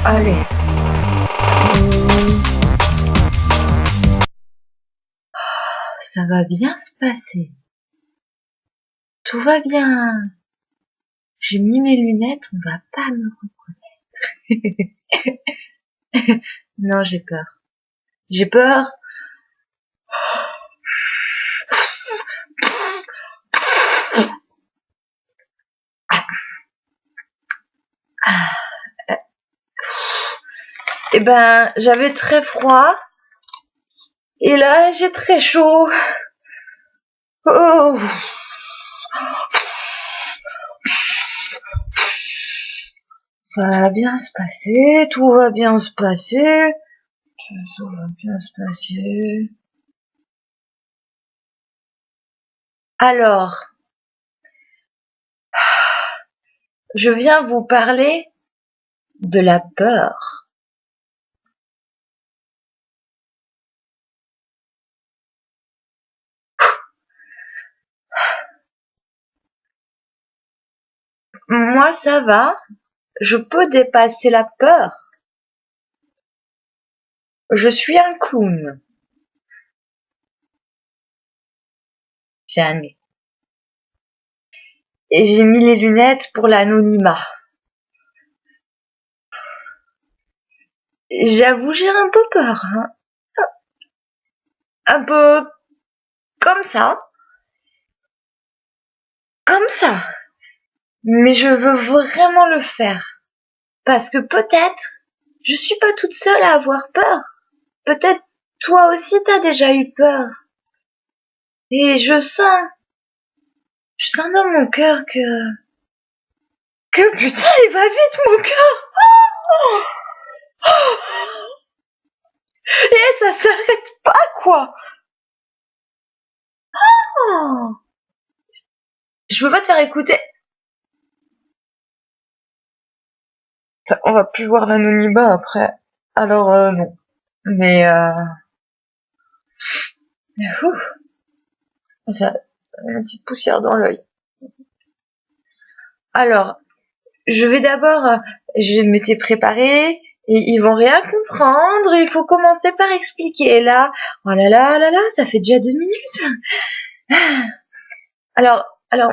Allez. Ça va bien se passer. Tout va bien. J'ai mis mes lunettes, on va pas me reconnaître. Non, j'ai peur. J'ai peur. Eh ben, j'avais très froid. Et là, j'ai très chaud. Oh. Ça va bien se passer, tout va bien se passer. Tout va bien se passer. Alors, je viens vous parler de la peur. Moi, ça va. Je peux dépasser la peur. Je suis un clown. Jamais. Et j'ai mis les lunettes pour l'anonymat. J'avoue, j'ai un peu peur, hein. Un peu comme ça. Comme ça. Mais je veux vraiment le faire. Parce que peut-être, je suis pas toute seule à avoir peur. Peut-être toi aussi t'as déjà eu peur. Et je sens dans mon cœur que putain, il va vite mon cœur. Et ça s'arrête pas, quoi. Oh. Je peux pas te faire écouter. On va plus voir l'anonymat après. Alors non. Mais ça une petite poussière dans l'œil. Alors, je vais d'abord, je m'étais préparée et ils vont rien comprendre. Il faut commencer par expliquer. Et là, oh là là là là, ça fait déjà 2 minutes. Alors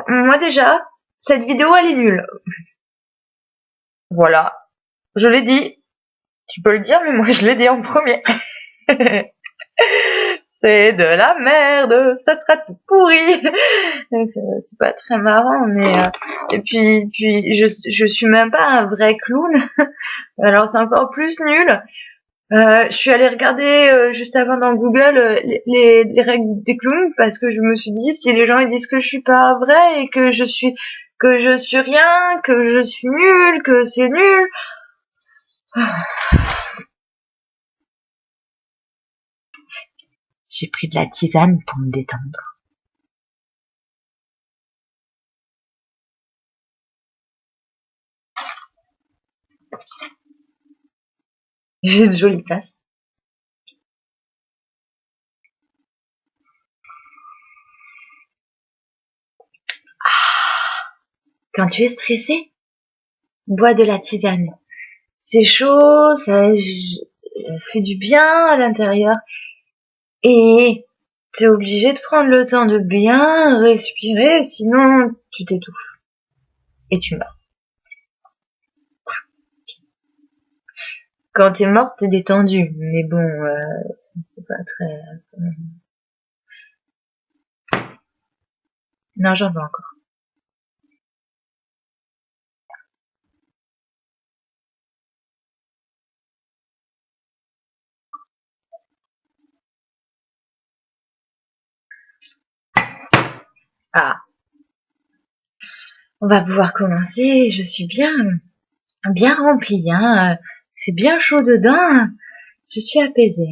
moi déjà, cette vidéo elle est nulle. Voilà, je l'ai dit. Tu peux le dire, mais moi je l'ai dit en premier. C'est de la merde, ça sera tout pourri. C'est pas très marrant, mais et puis je suis même pas un vrai clown. Alors c'est encore plus nul. Je suis allée regarder juste avant dans Google les règles des clowns parce que je me suis dit si les gens ils disent que je suis pas vrai et que je suis rien, que je suis nulle, que c'est nul. J'ai pris de la tisane pour me détendre. J'ai une jolie tasse. Quand tu es stressé, bois de la tisane. C'est chaud, ça fait du bien à l'intérieur. Et t'es obligé de prendre le temps de bien respirer, sinon tu t'étouffes. Et tu meurs. Quand t'es mort, t'es détendu. Mais bon, c'est pas très... Non, j'en veux encore. Ah. On va pouvoir commencer. Je suis bien remplie, hein. C'est bien chaud dedans. Je suis apaisée.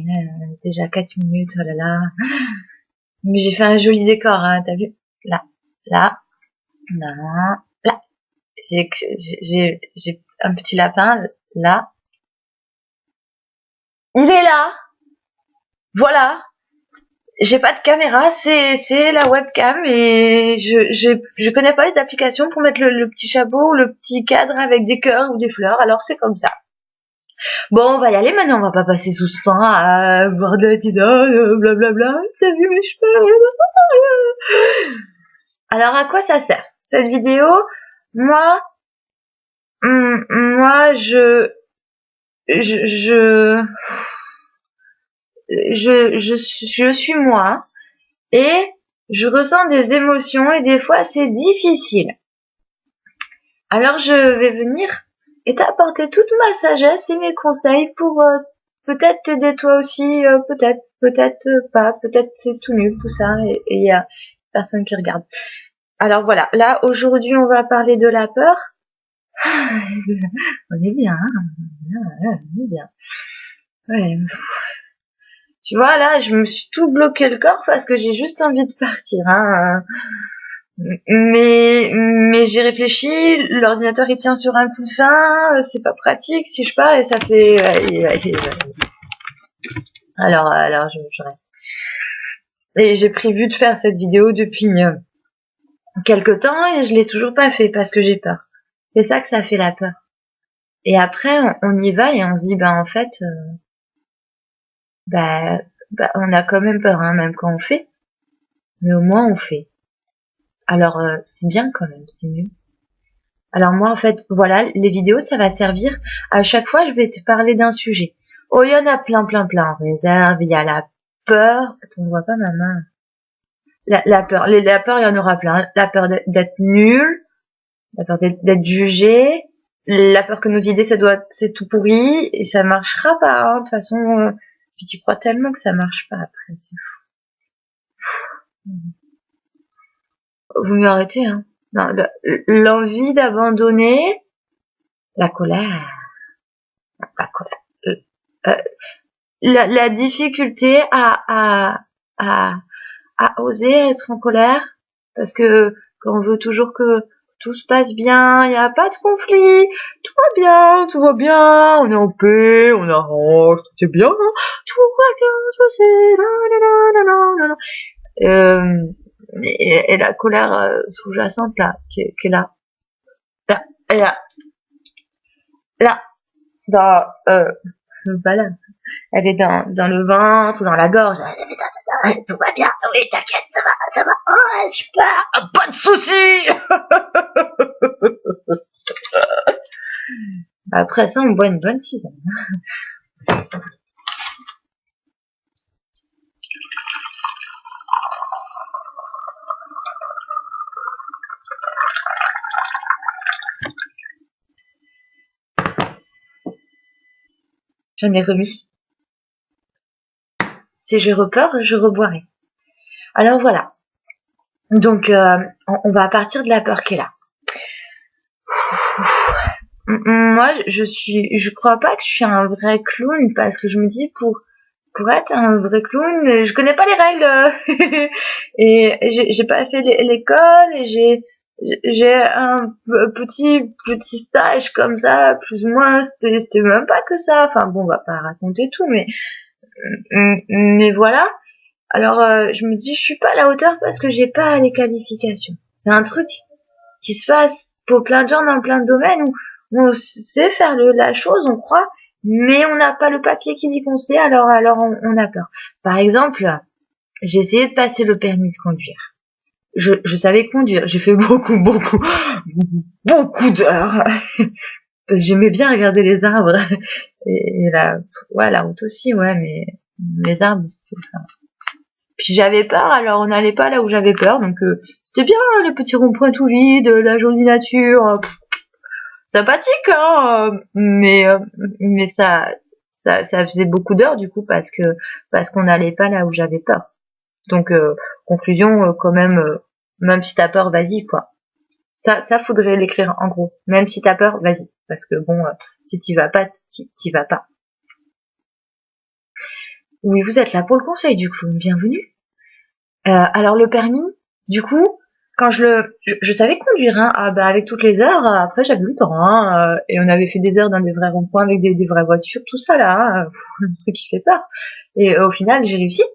Déjà 4 minutes, oh là là. Mais j'ai fait un joli décor, hein, t'as vu? Là, là, là. J'ai un petit lapin, là. Il est là. Voilà. J'ai pas de caméra, c'est la webcam et je connais pas les applications pour mettre le petit chapeau ou le petit cadre avec des cœurs ou des fleurs, alors c'est comme ça. Bon, on va y aller maintenant, on va pas passer tout ce temps à boire de la tisane, blablabla. T'as vu mes cheveux? Alors, à quoi ça sert cette vidéo? Moi, moi, je, je suis moi et je ressens des émotions et des fois c'est difficile. Alors je vais venir et t'apporter toute ma sagesse et mes conseils pour peut-être t'aider toi aussi, peut-être pas, peut-être c'est tout nul tout ça et il y a personne qui regarde. Alors voilà, là aujourd'hui on va parler de la peur. On est bien, hein, on est bien. Ouais. Tu vois, là, je me suis tout bloqué le corps parce que j'ai juste envie de partir. Hein. Mais j'ai réfléchi, l'ordinateur il tient sur un coussin, c'est pas pratique si je pars et ça fait... Alors je reste. Et j'ai prévu de faire cette vidéo depuis quelque temps et je l'ai toujours pas fait parce que j'ai peur. C'est ça que ça fait la peur. Et après, on y va et on se dit, en fait... on a quand même peur, hein, même quand on fait. Mais au moins, on fait. Alors, c'est bien quand même, c'est mieux. Alors moi, en fait, voilà, les vidéos, ça va servir. À chaque fois, je vais te parler d'un sujet. Oh, il y en a plein en réserve. Il y a la peur. Attends, on voit pas ma main. La peur. La peur, il y en aura plein. La peur d'être nul. La peur d'être jugé. La peur que nos idées, c'est tout pourri. Et ça marchera pas, hein. De toute façon, puis tu crois tellement que ça marche pas après. C'est fou. Vous m'arrêtez, hein. Non, l'envie d'abandonner, la colère, la difficulté à oser être en colère, parce que quand on veut toujours que tout se passe bien, il n'y a pas de conflit, tout va bien, on est en paix, on arrange, tout est bien, tout va bien, et la colère sous-jacente là, qui est là, là, dans, pas là, elle est dans le ventre, dans la gorge, tout va bien, oui, t'inquiète, ça va, oh, super, pas de soucis. Après ça, on boit une bonne tisane. J'en ai remis. Si j'ai repeur, je reboirai. Alors voilà. Donc, on va partir de la peur qui est là. Moi, je crois pas que je suis un vrai clown parce que je me dis pour être un vrai clown, je connais pas les règles et j'ai pas fait l'école et j'ai un petit stage comme ça, plus ou moins, c'était même pas que ça. Enfin bon, on va pas raconter tout, mais voilà. Alors je me dis je suis pas à la hauteur parce que j'ai pas les qualifications. C'est un truc qui se passe pour plein de gens dans plein de domaines où on sait faire la chose, on croit, mais on n'a pas le papier qui dit qu'on sait, alors on a peur. Par exemple, j'ai essayé de passer le permis de conduire. Je savais conduire, j'ai fait beaucoup d'heures. Parce que j'aimais bien regarder les arbres. Et la route aussi, ouais, mais les arbres, c'était... Enfin... Puis j'avais peur, alors on n'allait pas là où j'avais peur, donc c'était bien, les petits ronds-points tout vides, la jolie nature, sympathique, hein, mais ça faisait beaucoup d'heures du coup parce qu'on n'allait pas là où j'avais peur. Donc conclusion, quand même si t'as peur, vas-y quoi. Ça faudrait l'écrire en gros. Même si t'as peur, vas-y, parce que bon, si t'y vas pas, t'y vas pas. Oui, vous êtes là pour le conseil du clown, bienvenue. Alors le permis, du coup, quand je savais conduire, hein, avec toutes les heures, après j'avais le temps, hein, et on avait fait des heures dans des vrais ronds-points avec des vraies voitures, tout ça là, hein, un truc qui fait peur. Et au final, j'ai réussi,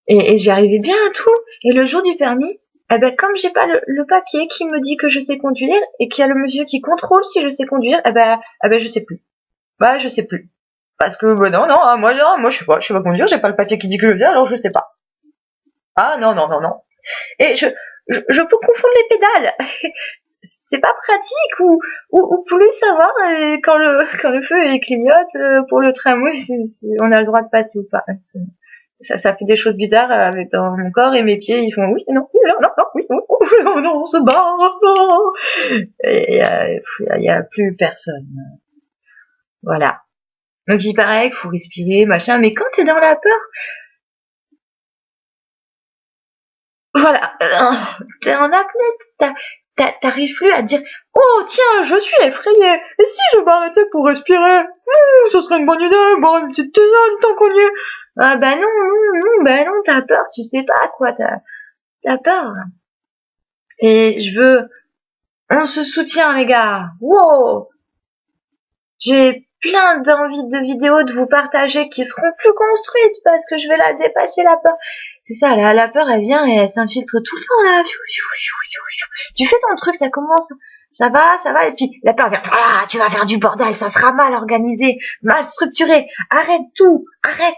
et j'y arrivais bien à tout. Et le jour du permis, comme j'ai pas le papier qui me dit que je sais conduire, et qu'il y a le monsieur qui contrôle si je sais conduire, je sais plus. Bah, je sais plus. Parce que, bah, non, moi, je sais pas conduire, j'ai pas le papier qui dit que je viens, alors je sais pas. Ah, non. Et je peux confondre les pédales. C'est pas pratique ou plus savoir quand le feu clignote pour le tramway, on a le droit de passer ou pas. Ça fait des choses bizarres avec dans mon corps et mes pieds, ils font oui, non, oui, non, on se barre. Et il y a plus personne. Voilà. Donc il paraît qu'il faut respirer, machin, mais quand t'es dans la peur, voilà, t'es en apnée, t'arrives plus à dire oh tiens, je suis effrayée, et si je m'arrêtais pour respirer, ce serait une bonne idée, boire une petite tisane tant qu'on y est. Ah bah non, t'as peur, tu sais pas quoi, t'as peur. Et on se soutient les gars, wow. J'ai plein d'envies de vidéos de vous partager qui seront plus construites parce que je vais la dépasser la peur. C'est ça, la peur elle vient et elle s'infiltre tout le temps là. Tu fais ton truc, ça commence, ça va, et puis la peur vient, ah, tu vas faire du bordel, ça sera mal organisé, mal structuré, arrête tout, arrête.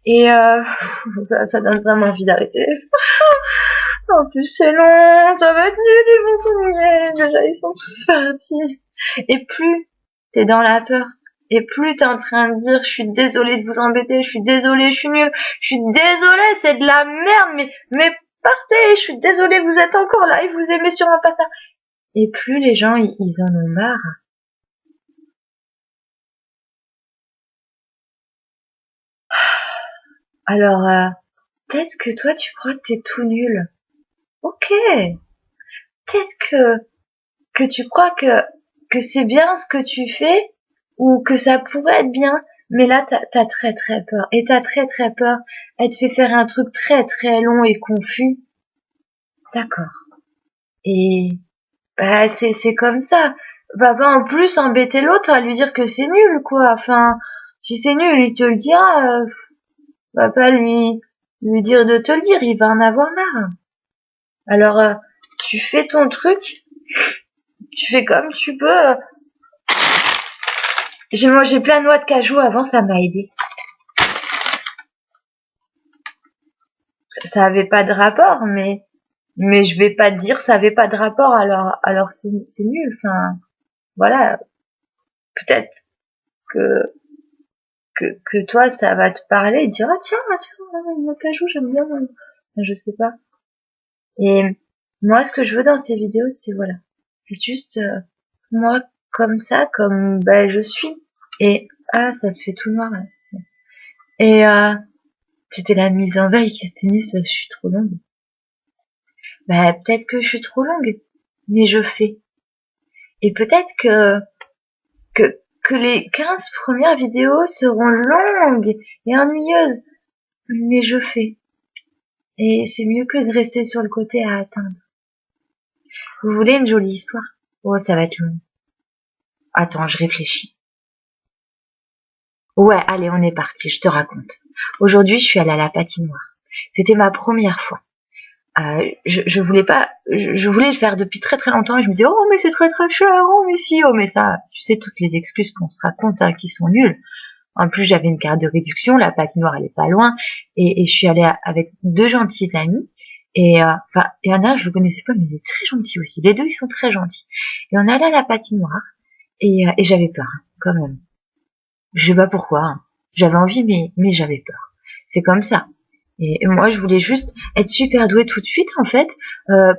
Et ça donne vraiment envie d'arrêter. En plus c'est long, ça va être nul, ils vont s'ennuyer, déjà ils sont tous partis. Et plus t'es dans la peur, et plus t'es en train de dire je suis désolée de vous embêter, je suis désolée, je suis nulle, je suis désolée, c'est de la merde, mais partez, je suis désolée, vous êtes encore là et vous aimez sûrement pas ça. Et plus les gens ils en ont marre. Alors peut-être que toi tu crois que t'es tout nul. Ok. Peut-être que tu crois que c'est bien ce que tu fais ou que ça pourrait être bien, mais là t'as très très peur et t'as très très peur. Elle te fait faire un truc très très long et confus. D'accord. Et bah c'est comme ça. Va pas en plus embêter l'autre à lui dire que c'est nul quoi. Enfin, si c'est nul, il te le dira. Va pas lui dire de te le dire, il va en avoir marre. Alors tu fais ton truc, tu fais comme tu peux. J'ai mangé plein de noix de cajou avant, ça m'a aidé. Ça avait pas de rapport, mais je vais pas te dire ça avait pas de rapport, alors c'est nul. Enfin, voilà. Peut-être que que toi ça va te parler et te dire ah tiens, une noix de cajou, j'aime bien. Je sais pas. Et moi, ce que je veux dans ces vidéos, c'est voilà, c'est juste moi comme ça, comme ben je suis. Et ah, ça se fait tout noir là. Et c'était la mise en veille qui s'était mise, je suis trop longue. Bah peut-être que je suis trop longue, mais je fais. Et peut-être que les 15 premières vidéos seront longues et ennuyeuses, mais je fais. Et c'est mieux que de rester sur le côté à attendre. Vous voulez une jolie histoire? Oh, ça va être long. Attends, je réfléchis. Ouais, allez, on est parti, je te raconte. Aujourd'hui, je suis allée à la patinoire. C'était ma première fois. Je voulais pas, je voulais le faire depuis très très longtemps et je me disais oh mais c'est très très cher, oh mais si, oh mais ça, tu sais toutes les excuses qu'on se raconte hein, qui sont nulles. En plus j'avais une carte de réduction, la patinoire elle est pas loin et je suis allée avec deux gentils amis et enfin il y en a un je le connaissais pas mais il est très gentil aussi. Les deux ils sont très gentils et on allait à la patinoire et j'avais peur hein, quand même. Je sais pas pourquoi, hein. J'avais envie mais j'avais peur. C'est comme ça. Et moi, je voulais juste être super douée tout de suite, en fait,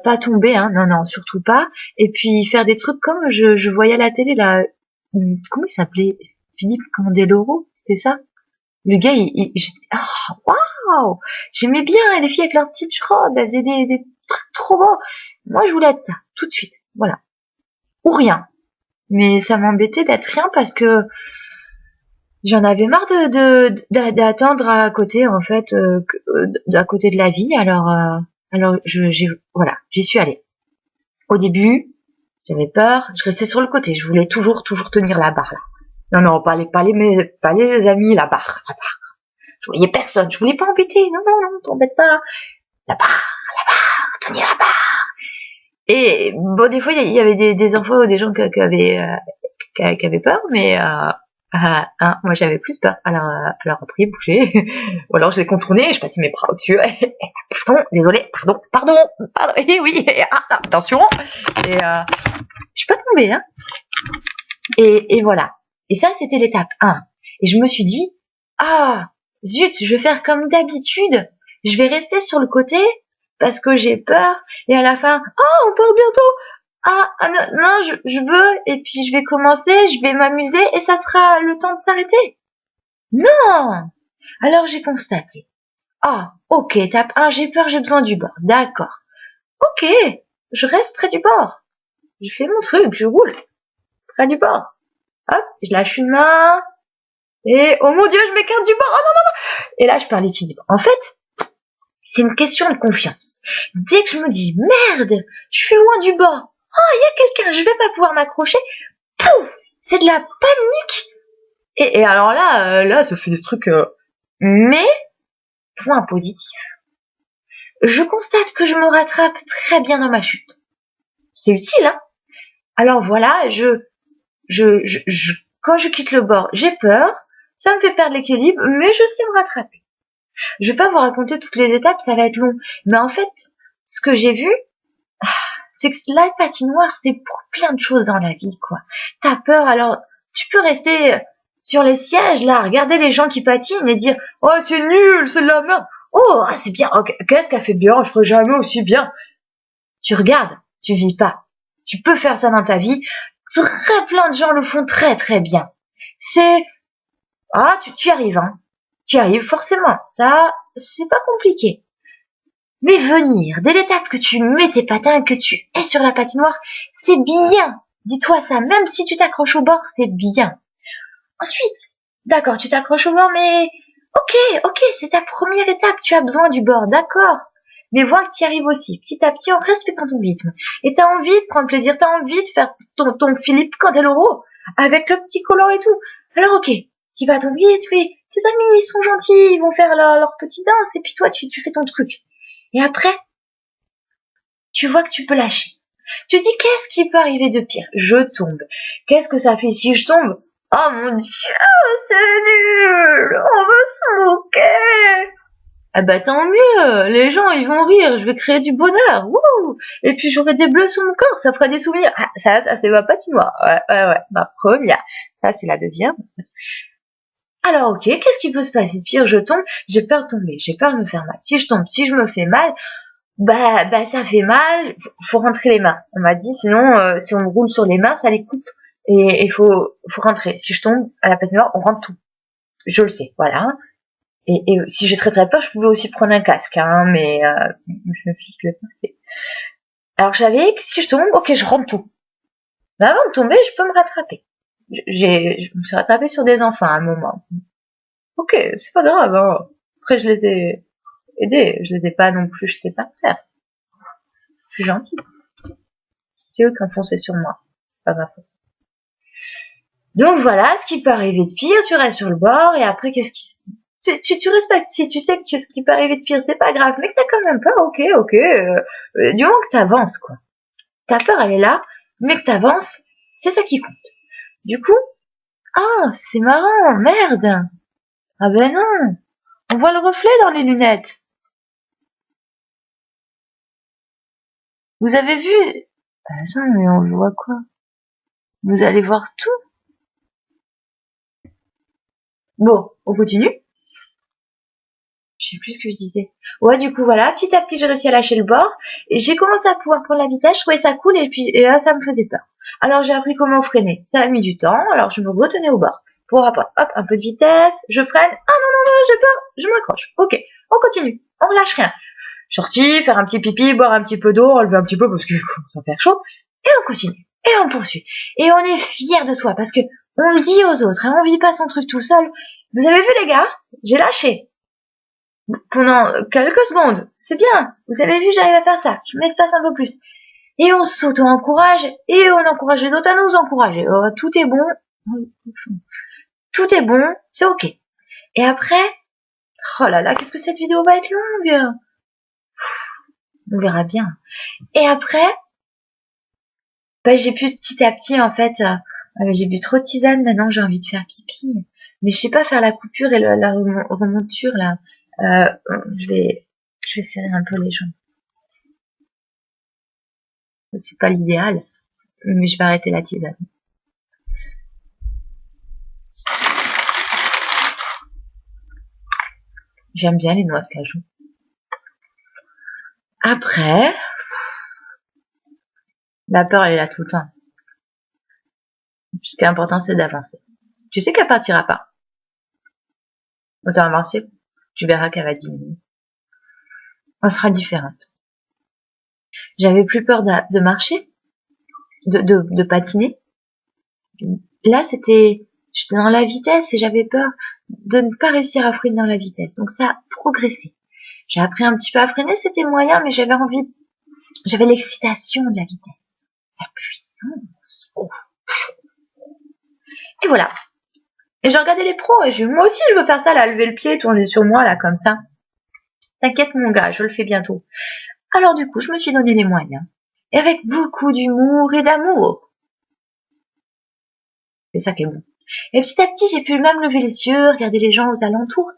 pas tomber, hein, non, surtout pas. Et puis faire des trucs comme je voyais à la télé là, comment il s'appelait, Philippe Candeloro, c'était ça. Le gars, waouh, j'aimais bien les filles avec leurs petites robes, elles faisaient des trucs trop beaux. Moi, je voulais être ça, tout de suite, voilà, ou rien. Mais ça m'embêtait d'être rien parce que j'en avais marre d'attendre à côté en fait à côté de la vie alors voilà j'y suis allée. Au début j'avais peur, je restais sur le côté, je voulais toujours tenir la barre là. Non pas les amis, la barre. Je voyais personne, je voulais pas embêter. Non t'embête pas. La barre, tenir la barre. Et bon des fois il y avait des enfants ou des gens qui avaient peur mais Hein, moi j'avais plus peur. Alors après, bouger. Ou alors je l'ai contourné, je passais mes bras au-dessus. Pardon, désolé, pardon. Eh oui, attention. Et je suis pas tombée, hein. Et voilà. Et ça, c'était l'étape 1. Et je me suis dit, ah, zut, je vais faire comme d'habitude. Je vais rester sur le côté parce que j'ai peur. Et à la fin, on part bientôt. Non, je veux. Et puis je vais commencer, je vais m'amuser et ça sera le temps de s'arrêter. Non. Alors j'ai constaté. Ok, étape 1, j'ai peur, j'ai besoin du bord. D'accord. Ok, je reste près du bord. Je fais mon truc, je roule près du bord. Hop, je lâche une main. Et oh mon Dieu, je m'écarte du bord. Oh non, non, non. Et là, je perds l'équilibre. En fait, c'est une question de confiance. Dès que je me dis merde, je suis loin du bord. Il y a quelqu'un, je vais pas pouvoir m'accrocher. Pouf, c'est de la panique. Et alors là, ça fait des trucs. Mais point positif. Je constate que je me rattrape très bien dans ma chute. C'est utile, hein. Alors voilà, quand je quitte le bord, j'ai peur. Ça me fait perdre l'équilibre, mais je sais me rattraper. Je vais pas vous raconter toutes les étapes, ça va être long. Mais en fait, ce que j'ai vu, c'est que la patinoire, c'est pour plein de choses dans la vie, quoi. T'as peur, alors tu peux rester sur les sièges, là, regarder les gens qui patinent et dire « Oh, c'est nul, c'est de la merde. Oh, c'est bien. Okay. Qu'est-ce qu'elle fait bien? Je ferai jamais aussi bien. » Tu regardes, tu vis pas. Tu peux faire ça dans ta vie. Très plein de gens le font très très bien. C'est tu y arrives, hein. Tu y arrives forcément. Ça, c'est pas compliqué. Mais venir, dès l'étape que tu mets tes patins, que tu es sur la patinoire, c'est bien. Dis-toi ça, même si tu t'accroches au bord, c'est bien. Ensuite, d'accord, tu t'accroches au bord, mais ok, c'est ta première étape, tu as besoin du bord, d'accord. Mais vois que tu y arrives aussi, petit à petit, en respectant ton rythme. Et t'as envie de prendre plaisir, t'as envie de faire ton Philippe Candeloro avec le petit collant et tout. Alors ok, tu vas ton rythme, tes amis, ils sont gentils, ils vont faire leur petite danse, et puis toi, tu fais ton truc. Et après, tu vois que tu peux lâcher. Tu dis, qu'est-ce qui peut arriver de pire? Je tombe. Qu'est-ce que ça fait si je tombe? Oh mon Dieu, c'est nul, on va se moquer. Ah bah tant mieux, les gens ils vont rire, je vais créer du bonheur. Wouh. Et puis j'aurai des bleus sur mon corps, ça fera des souvenirs. Ça c'est ma patinoire. Ouais, ma première. Ça c'est la deuxième. Alors ok, qu'est-ce qui peut se passer de pire? Je tombe, j'ai peur de tomber, j'ai peur de me faire mal. Si je tombe, si je me fais mal, bah ça fait mal, faut rentrer les mains. On m'a dit sinon si on me roule sur les mains, ça les coupe. Et il faut rentrer. Si je tombe à la patinoire, on rentre tout. Je le sais, voilà. Et si j'ai très très peur, je pouvais aussi prendre un casque, hein, mais je l'ai pas fait. Alors je savais que si je tombe, ok, je rentre tout. Mais avant de tomber, je peux me rattraper. Je me suis rattrapée sur des enfants à un moment. Ok, c'est pas grave. Hein. Après, je les ai aidés. Je les ai pas non plus jetés par terre. Je suis gentille. C'est eux qui ont foncé sur moi. C'est pas ma faute. Donc voilà, ce qui peut arriver de pire, tu restes sur le bord et après qu'est-ce qui tu respectes. Si tu sais que ce qui peut arriver de pire, c'est pas grave, mais que t'as quand même peur, ok, du moment que t'avances, quoi. Ta peur, elle est là, mais que t'avances, c'est ça qui compte. Du coup, c'est marrant, merde. Ah ben non, on voit le reflet dans les lunettes. Vous avez vu? Attends, mais on voit quoi? Vous allez voir tout? Bon, on continue. Je sais plus ce que je disais. Ouais, du coup, voilà, petit à petit, j'ai réussi à lâcher le bord. Et j'ai commencé à pouvoir prendre la vitesse, je trouvais ça cool, et là, ça me faisait peur. Alors, j'ai appris comment freiner. Ça a mis du temps, alors je me retenais au bord. Pour apprendre, hop, un peu de vitesse, je freine. Non, j'ai peur, je m'accroche. Ok, on continue, on relâche rien. Sortie, faire un petit pipi, boire un petit peu d'eau, enlever un petit peu parce que commence à faire chaud. Et on continue, et on poursuit. Et on est fiers de soi, parce que on le dit aux autres, hein, on vit pas son truc tout seul. Vous avez vu, les gars? J'ai lâché. Pendant quelques secondes, c'est bien. Vous avez vu, j'arrive à faire ça. Je m'espace un peu plus. Et on s'auto-encourage et on encourage les autres à nous encourager. Tout est bon. Tout est bon, c'est ok. Et après, oh là là, qu'est-ce que cette vidéo va être longue. On verra bien. Et après, j'ai pu petit à petit en fait Ah, mais j'ai bu trop de tisane, maintenant j'ai envie de faire pipi. Mais je sais pas faire la coupure et la remonture là. Je vais serrer un peu les jambes. C'est pas l'idéal, mais je vais arrêter la tisane. J'aime bien les noix de cajou. Après, la peur elle est là tout le temps. Ce qui est important c'est d'avancer. Tu sais qu'elle partira pas. Autant avancer, tu verras qu'elle va diminuer. Elle sera différente. J'avais plus peur de marcher, de patiner. Là, j'étais dans la vitesse et j'avais peur de ne pas réussir à freiner dans la vitesse. Donc ça a progressé. J'ai appris un petit peu à freiner, c'était moyen, mais j'avais l'excitation de la vitesse, la puissance. Et voilà. Et j'ai regardé les pros et moi aussi je veux faire ça, là, lever le pied, tourner sur moi, là, comme ça. T'inquiète mon gars, je le fais bientôt. Alors du coup, je me suis donné les moyens. Et avec beaucoup d'humour et d'amour. C'est ça qui est bon. Et petit à petit, j'ai pu même lever les yeux, regarder les gens aux alentours.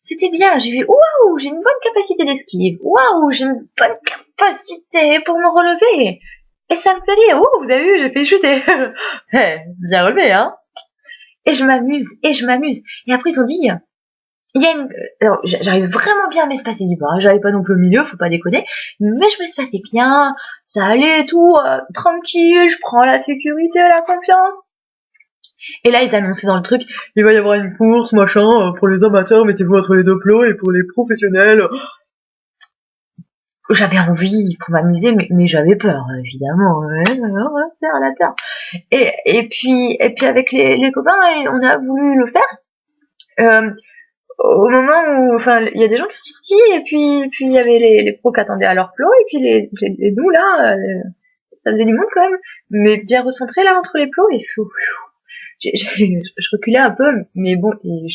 C'était bien, j'ai vu, waouh, j'ai une bonne capacité d'esquive. Waouh, j'ai une bonne capacité pour me relever. Et ça me fait rire. Ouh, vous avez vu, j'ai fait chuter. Bien relevé, hein. Et je m'amuse, et je m'amuse. Et après, ils ont dit, il y a alors, j'arrive vraiment bien à m'espacer du bras. J'arrive pas non plus au milieu, faut pas déconner. Mais je m'espaçais bien. Ça allait et tout, tranquille. Je prends la sécurité, la confiance. Et là, ils annonçaient dans le truc, il va y avoir une course, machin, pour les amateurs, mettez-vous entre les deux plots, et pour les professionnels. J'avais envie pour m'amuser, mais j'avais peur, évidemment. La peur. Et puis avec les copains, on a voulu le faire. Au moment où, enfin, il y a des gens qui sont sortis, et puis il y avait les pros qui attendaient à leur plot, et puis les nous, là, ça faisait du monde quand même, mais bien recentré, là, entre les plots, et je reculais un peu, mais bon, et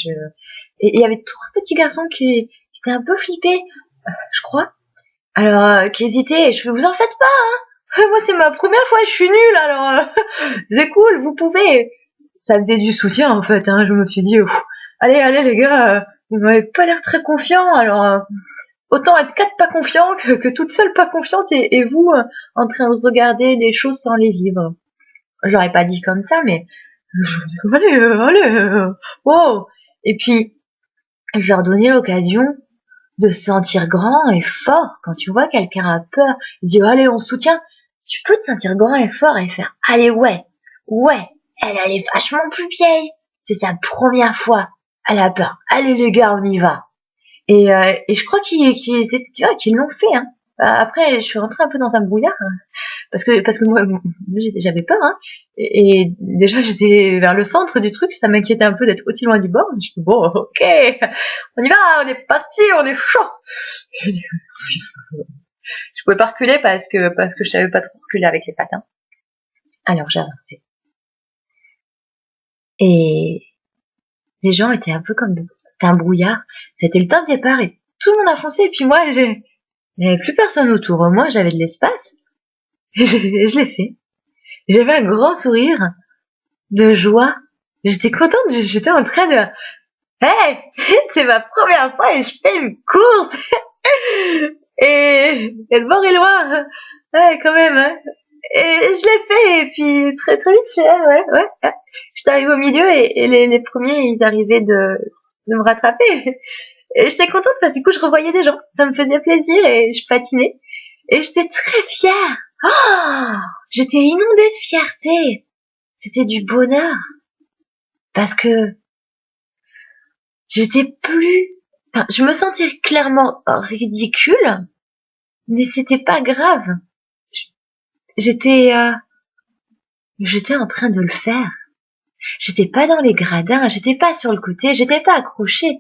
il y avait 3 petits garçons qui étaient un peu flippés, je crois. Alors, qui hésitaient, et je fais, vous en faites pas, hein. Moi, c'est ma première fois, je suis nulle, alors, c'est cool, vous pouvez. Ça faisait du soutien, en fait, hein. Je me suis dit, allez, les gars, vous m'avez pas l'air très confiant, alors, autant être 4 pas confiants que toute seule pas confiante, et vous, en train de regarder les choses sans les vivre. Je l'aurais pas dit comme ça, mais, allez, wow. Et puis, je leur donnais l'occasion de se sentir grand et fort. Quand tu vois quelqu'un a peur, il dit, allez, on se soutient. Tu peux te sentir grand et fort et faire, allez, ouais, elle est vachement plus vieille. C'est sa première fois. Elle a peur. Allez, les gars, on y va. Et je crois qu'ils l'ont fait, hein. Après, je suis rentrée un peu dans un brouillard, hein, parce que moi, j'avais peur, hein, et déjà j'étais vers le centre du truc, ça m'inquiétait un peu d'être aussi loin du bord. Je dis bon, ok, on y va, on est parti, on est chaud. Je pouvais pas reculer parce que je savais pas trop reculer avec les patins. Alors j'ai avancé, et les gens étaient un peu c'était un brouillard, c'était le top départ et tout le monde a foncé, et puis moi il n'y avait plus personne autour. Moi, j'avais de l'espace. Et je l'ai fait. J'avais un grand sourire de joie. J'étais contente. J'étais en train de... Hey, c'est ma première fois et je fais une course. Et le bord est loin. Ouais, quand même. Hein. Et je l'ai fait. Et puis, très très vite, ouais. J'étais arrivée au milieu et les premiers, ils arrivaient de me rattraper. Et j'étais contente parce que du coup, je revoyais des gens. Ça me faisait plaisir et je patinais. Et j'étais très fière. Oh, j'étais inondée de fierté. C'était du bonheur. Parce que j'étais plus... Enfin, je me sentais clairement ridicule, mais c'était pas grave. J'étais en train de le faire. J'étais pas dans les gradins, j'étais pas sur le côté, j'étais pas accrochée.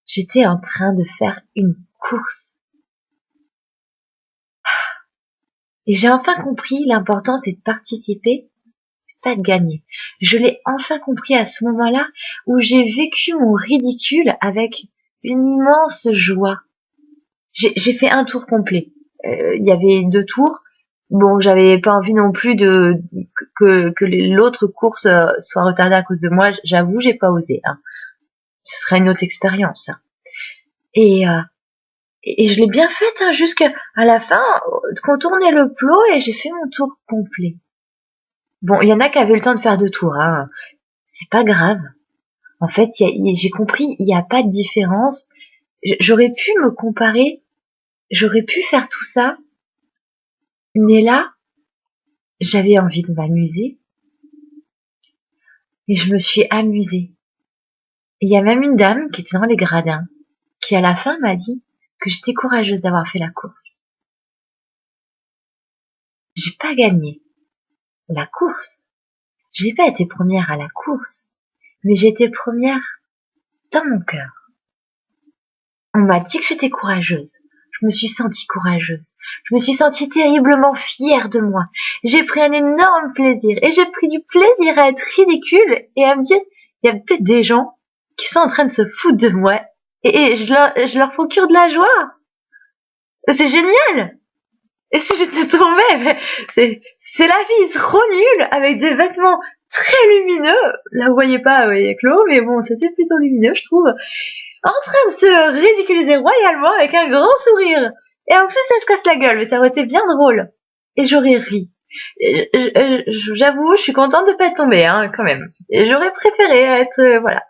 J'étais en train de faire une course. Et j'ai enfin compris, l'important c'est de participer, c'est pas de gagner. Je l'ai enfin compris à ce moment-là où j'ai vécu mon ridicule avec une immense joie. J'ai fait un tour complet. Il y avait 2 tours, bon, j'avais pas envie non plus que l'autre course soit retardée à cause de moi. J'avoue, j'ai pas osé. Hein. Ce serait une autre expérience. Hein. Et je l'ai bien faite hein, jusqu'à la fin, contourner le plot et j'ai fait mon tour complet. Bon, il y en a qui avaient le temps de faire 2 tours. Hein. C'est pas grave. En fait, j'ai compris, il n'y a pas de différence. J'aurais pu me comparer, j'aurais pu faire tout ça, mais là, j'avais envie de m'amuser et je me suis amusée. Et il y a même une dame qui était dans les gradins qui à la fin m'a dit que j'étais courageuse d'avoir fait la course. J'ai pas gagné la course. J'ai pas été première à la course, mais j'ai été première dans mon cœur. On m'a dit que j'étais courageuse. Je me suis sentie courageuse. Je me suis sentie terriblement fière de moi. J'ai pris un énorme plaisir. Et j'ai pris du plaisir à être ridicule et à me dire, il y a peut-être des gens qui sont en train de se foutre de moi. Et je leur procure de la joie. C'est génial. Et si j'étais tombée, c'est la vie trop nulle avec des vêtements très lumineux. Là, vous voyez pas avec l'eau, mais bon, c'était plutôt lumineux, je trouve. En train de se ridiculiser royalement avec un grand sourire. Et en plus, elle se casse la gueule, mais ça aurait été bien drôle. Et j'aurais ri. J'avoue, je suis contente de pas être tombée, hein, quand même. Et j'aurais préféré être, voilà.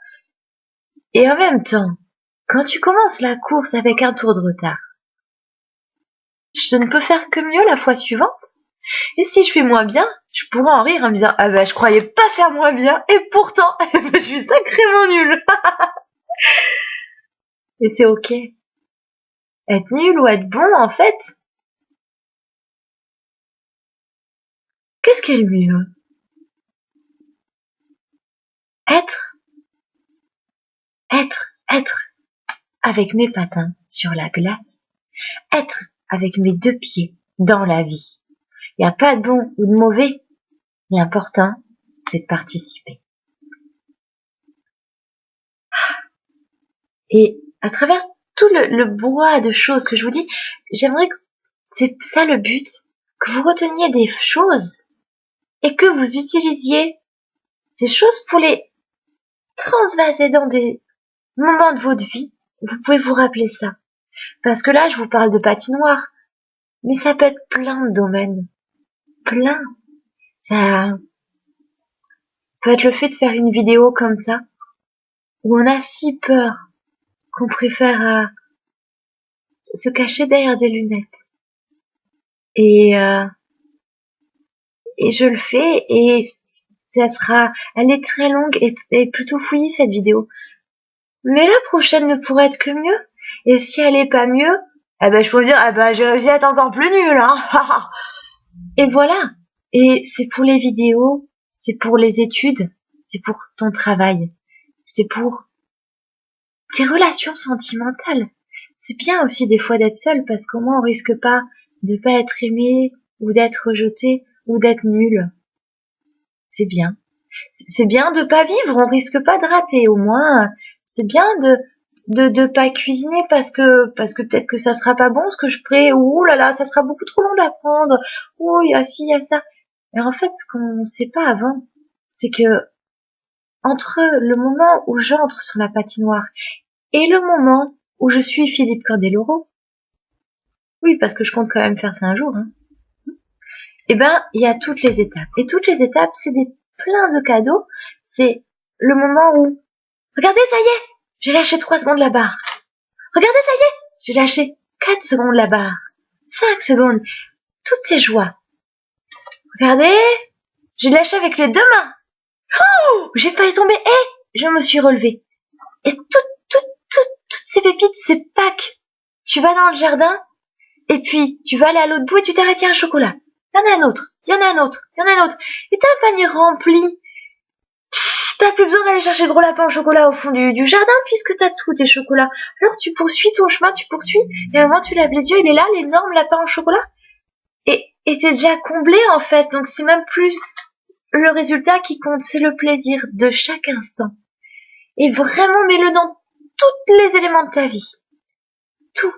Et en même temps, quand tu commences la course avec un tour de retard, je ne peux faire que mieux la fois suivante. Et si je fais moins bien, je pourrais en rire en me disant, ah ben, je croyais pas faire moins bien, et pourtant, je suis sacrément nulle. Et c'est ok. Être nul ou être bon, en fait, qu'est-ce qui est le mieux? Être avec mes patins sur la glace, être avec mes 2 pieds dans la vie. Il n'y a pas de bon ou de mauvais. L'important, c'est de participer. Et à travers tout le brouhaha de choses que je vous dis, j'aimerais que c'est ça le but, que vous reteniez des choses et que vous utilisiez ces choses pour les transvaser dans des moments de votre vie. Vous pouvez vous rappeler ça. Parce que là, je vous parle de patinoire, mais ça peut être plein de domaines. Plein. Ça peut être le fait de faire une vidéo comme ça, où on a si peur qu'on préfère se cacher derrière des lunettes. Et je le fais et elle est très longue et plutôt fouillie cette vidéo. Mais la prochaine ne pourrait être que mieux. Et si elle est pas mieux, eh ben je peux dire, eh ben j'ai réussi à être encore plus nulle, hein. Et voilà. Et c'est pour les vidéos, c'est pour les études, c'est pour ton travail, c'est pour tes relations sentimentales. C'est bien aussi des fois d'être seul parce qu'au moins on risque pas de pas être aimé ou d'être rejeté ou d'être nul. C'est bien. C'est bien de pas vivre, on risque pas de rater. Au moins, c'est bien de pas cuisiner parce que peut-être que ça sera pas bon ce que je ferai. Ouh là là, ça sera beaucoup trop long d'apprendre. Ouh, il y a ci, il y a ça. Et en fait, ce qu'on ne sait pas avant, c'est que entre le moment où j'entre sur la patinoire et le moment où je suis Philippe Candeloro, oui, parce que je compte quand même faire ça un jour, hein, eh ben, il y a toutes les étapes. Et toutes les étapes, c'est plein de cadeaux. C'est le moment où, regardez, ça y est, j'ai lâché 3 secondes la barre. Regardez, ça y est, j'ai lâché 4 secondes la barre. 5 secondes. Toutes ces joies. Regardez, j'ai lâché avec les 2 mains. Oh, j'ai failli tomber et je me suis relevée. Et toutes ces pépites, ces packs. Tu vas dans le jardin et puis tu vas aller à l'autre bout et tu t'arrêtes, il y a un chocolat. Il y en a un autre, il y en a un autre, il y en a un autre. Et t'as un panier rempli. T'as plus besoin d'aller chercher le gros lapin au chocolat au fond du jardin puisque t'as tous tes chocolats. Alors tu poursuis ton chemin, tu poursuis. Et à un moment tu lèves les yeux, il est là, l'énorme lapin au chocolat. Et t'es déjà comblé en fait. Donc c'est même plus le résultat qui compte, c'est le plaisir de chaque instant. Et vraiment mets-le dans tous les éléments de ta vie. Tout.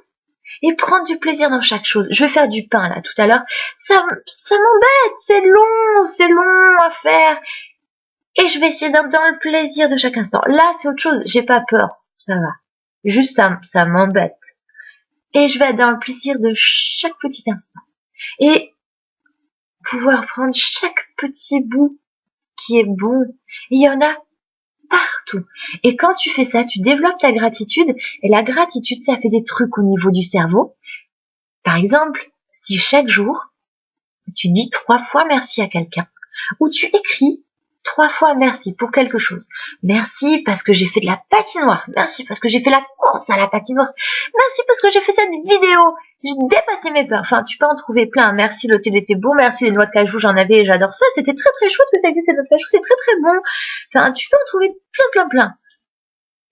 Et prendre du plaisir dans chaque chose. Je vais faire du pain là tout à l'heure. Ça m'embête, c'est long à faire. Et je vais essayer d'être dans le plaisir de chaque instant. Là, c'est autre chose. J'ai pas peur. Ça va. Juste ça m'embête. Et je vais être dans le plaisir de chaque petit instant. Et pouvoir prendre chaque petit bout qui est bon. Il y en a partout. Et quand tu fais ça, tu développes ta gratitude. Et la gratitude, ça fait des trucs au niveau du cerveau. Par exemple, si chaque jour, tu dis 3 fois merci à quelqu'un, ou tu écris 3 fois merci pour quelque chose. Merci parce que j'ai fait de la patinoire. Merci parce que j'ai fait la course à la patinoire. Merci parce que j'ai fait cette vidéo. J'ai dépassé mes peurs. Enfin, tu peux en trouver plein. Merci, l'hôtel était beau. Merci, les noix de cajou, j'en avais et j'adore ça. C'était très très chouette que ça existe, ces noix de cajou. C'est très très bon. Enfin, tu peux en trouver plein.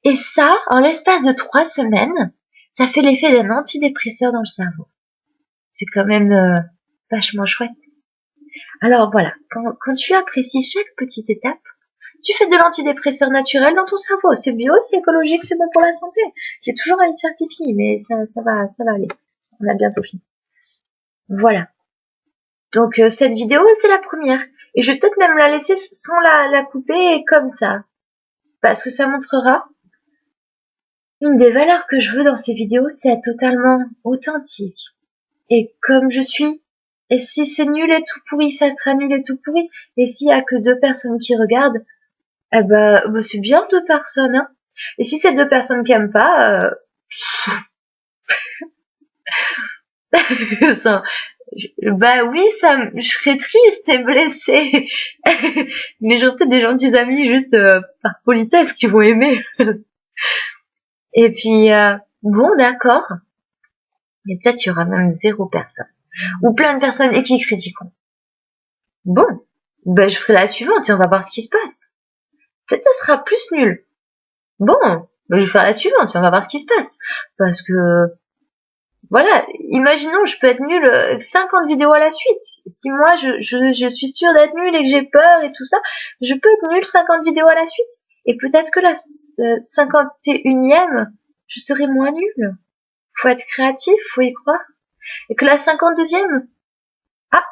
Et ça, en l'espace de 3 semaines, ça fait l'effet d'un antidépresseur dans le cerveau. C'est quand même vachement chouette. Alors voilà, quand tu apprécies chaque petite étape, tu fais de l'antidépresseur naturel dans ton cerveau. C'est bio, c'est écologique, c'est bon pour la santé. J'ai toujours envie de faire pipi, mais ça va aller. On a bientôt fini. Voilà. Donc cette vidéo, c'est la première. Et je vais peut-être même la laisser sans la couper comme ça. Parce que ça montrera une des valeurs que je veux dans ces vidéos, c'est être totalement authentique. Et comme je suis. Et si c'est nul et tout pourri, ça sera nul et tout pourri. Et s'il y a que 2 personnes qui regardent, eh ben, c'est bien 2 personnes, hein. Et si c'est 2 personnes qui aiment pas, bah oui, je serais triste et blessée. Mais j'aurais peut-être des gentils amis juste par politesse qui vont aimer. Et puis, bon, d'accord. Et peut-être il y aura même 0 personne. Ou plein de personnes et qui critiqueront. Bon, ben je ferai la suivante et on va voir ce qui se passe. Peut-être ça sera plus nul. Bon, ben je vais faire la suivante et on va voir ce qui se passe. Parce que, voilà, imaginons je peux être nul 50 vidéos à la suite. Si moi je suis sûre d'être nul et que j'ai peur et tout ça, je peux être nul 50 vidéos à la suite. Et peut-être que la 51e, je serai moins nulle. Faut être créatif, faut y croire. Et que la 52e,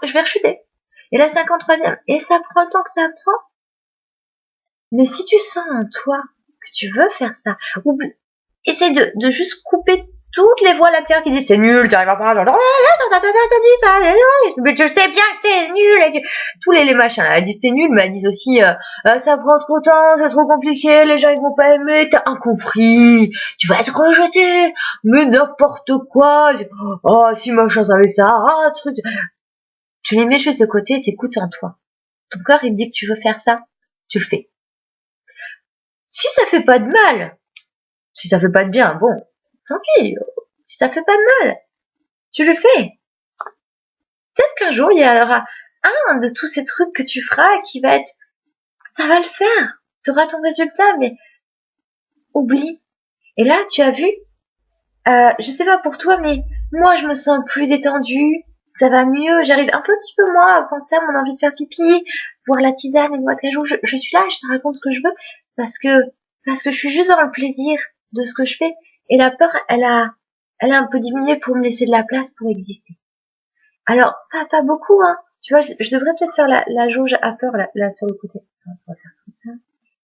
je vais rechuter. Et la 53e, et ça prend le temps que ça prend. Mais si tu sens en toi que tu veux faire ça, essaye de juste couper toutes les voix latérales qui disent c'est nul, tu arrives pas, t'as dit ça, mais je sais bien que t'es nul, et tous les machins là, elles disent t'es nul, mais elles disent aussi ça prend trop de temps, c'est trop compliqué, les gens ils vont pas aimer, t'as incompris, tu vas être rejeté, mais n'importe quoi, oh si machin savait ça, truc, tu les mets juste de côté et t'écoutes en toi. Ton corps il te dit que tu veux faire ça, tu le fais. Si ça fait pas de mal, si ça fait pas de bien, bon, tant pis. Si ça fait pas de mal, tu le fais. Peut-être qu'un jour, il y aura un de tous ces trucs que tu feras qui va être, ça va le faire. Tu auras ton résultat, mais oublie. Et là, tu as vu, je sais pas pour toi, mais moi, je me sens plus détendue. Ça va mieux. J'arrive un petit peu moins à penser à mon envie de faire pipi, voir la tisane et le noix de cajou. Je suis là, je te raconte ce que je veux parce que je suis juste dans le plaisir de ce que je fais. Et la peur, elle a un peu diminué pour me laisser de la place pour exister. Alors, pas beaucoup, hein. Tu vois, je devrais peut-être faire la jauge à peur, là, sur le côté. On va faire comme ça.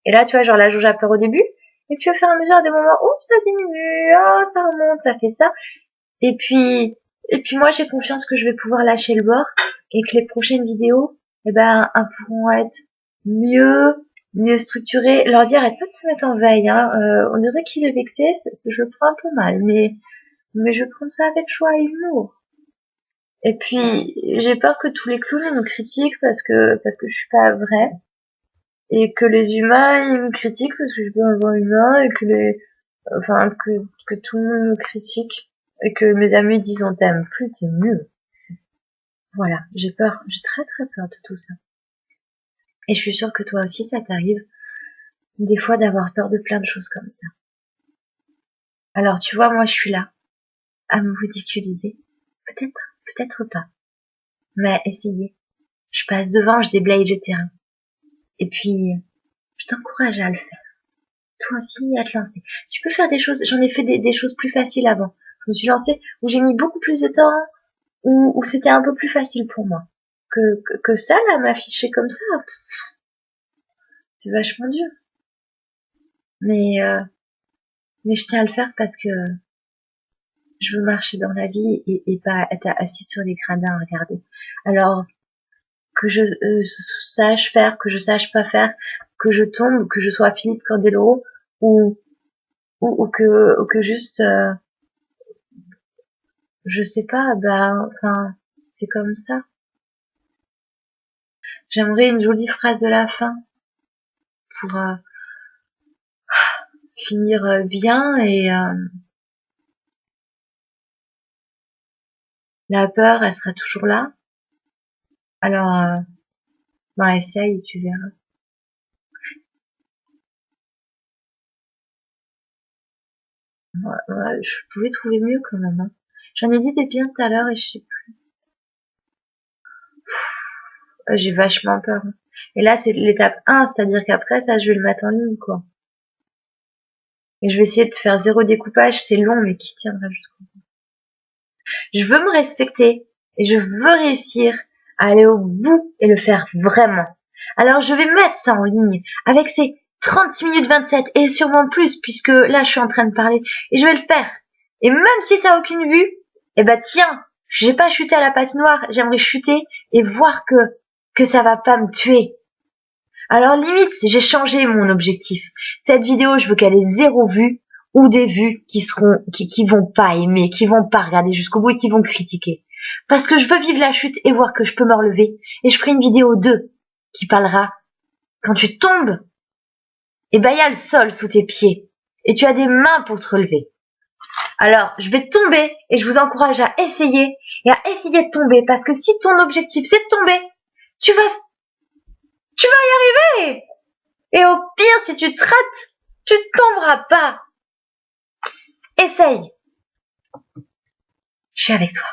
Et là, tu vois, genre la jauge à peur au début. Et puis, au fur et à mesure, à des moments, oups, ça diminue, ça remonte, ça fait ça. Et puis moi, j'ai confiance que je vais pouvoir lâcher le bord et que les prochaines vidéos, elles pourront être mieux structurées. L'ordi arrête pas de se mettre en veille, hein. On dirait qu'il est vexé, je le prends un peu mal, mais je vais prendre ça avec joie et humour. Et puis, j'ai peur que tous les clowns nous critiquent parce que je suis pas vraie. Et que les humains, ils me critiquent parce que je suis pas un vrai humain et que tout le monde me critique. Et que mes amis disent on t'aime plus, t'es nul. Voilà, j'ai peur, j'ai très très peur de tout ça. Et je suis sûre que toi aussi ça t'arrive, des fois d'avoir peur de plein de choses comme ça. Alors tu vois, moi je suis là, à me ridiculiser. Peut-être pas. Mais essayez. Je passe devant, je déblaye le terrain. Et puis, je t'encourage à le faire. Toi aussi, à te lancer. Tu peux faire des choses, j'en ai fait des choses plus faciles avant. me suis lancée, où j'ai mis beaucoup plus de temps, où c'était un peu plus facile pour moi. Que ça, là, m'afficher comme ça, c'est vachement dur. Mais je tiens à le faire parce que je veux marcher dans la vie et pas être assis sur les gradins à regarder. Alors, que je sache faire, que je sache pas faire, que je tombe, que je sois Philippe Candeloro, ou que juste, je sais pas, enfin, c'est comme ça. J'aimerais une jolie phrase de la fin pour finir bien et la peur, elle sera toujours là. Alors, essaye, tu verras. Ouais, je pouvais trouver mieux quand même. Hein. J'en ai dit des biens tout à l'heure et je sais plus. J'ai vachement peur. Et là, c'est l'étape 1, c'est-à-dire qu'après ça, je vais le mettre en ligne, quoi. Et je vais essayer de faire 0 découpage, c'est long, mais qui tiendra jusqu'au bout. Je veux me respecter et je veux réussir à aller au bout et le faire vraiment. Alors je vais mettre ça en ligne avec ces 36 minutes 27 et sûrement plus puisque là je suis en train de parler et je vais le faire. Et même si ça a aucune vue, eh ben tiens, j'ai pas chuté à la patinoire, j'aimerais chuter et voir que ça va pas me tuer. Alors limite, j'ai changé mon objectif. Cette vidéo, je veux qu'elle ait 0 vues ou des vues qui vont pas aimer, qui vont pas regarder jusqu'au bout et qui vont critiquer. Parce que je veux vivre la chute et voir que je peux me relever. Et je ferai une vidéo 2 qui parlera quand tu tombes, et ben il y a le sol sous tes pieds et tu as des mains pour te relever. Alors, je vais tomber et je vous encourage à essayer de tomber parce que si ton objectif c'est de tomber, tu vas y arriver. Et au pire, si tu te rates, tu ne tomberas pas. Essaye. Je suis avec toi.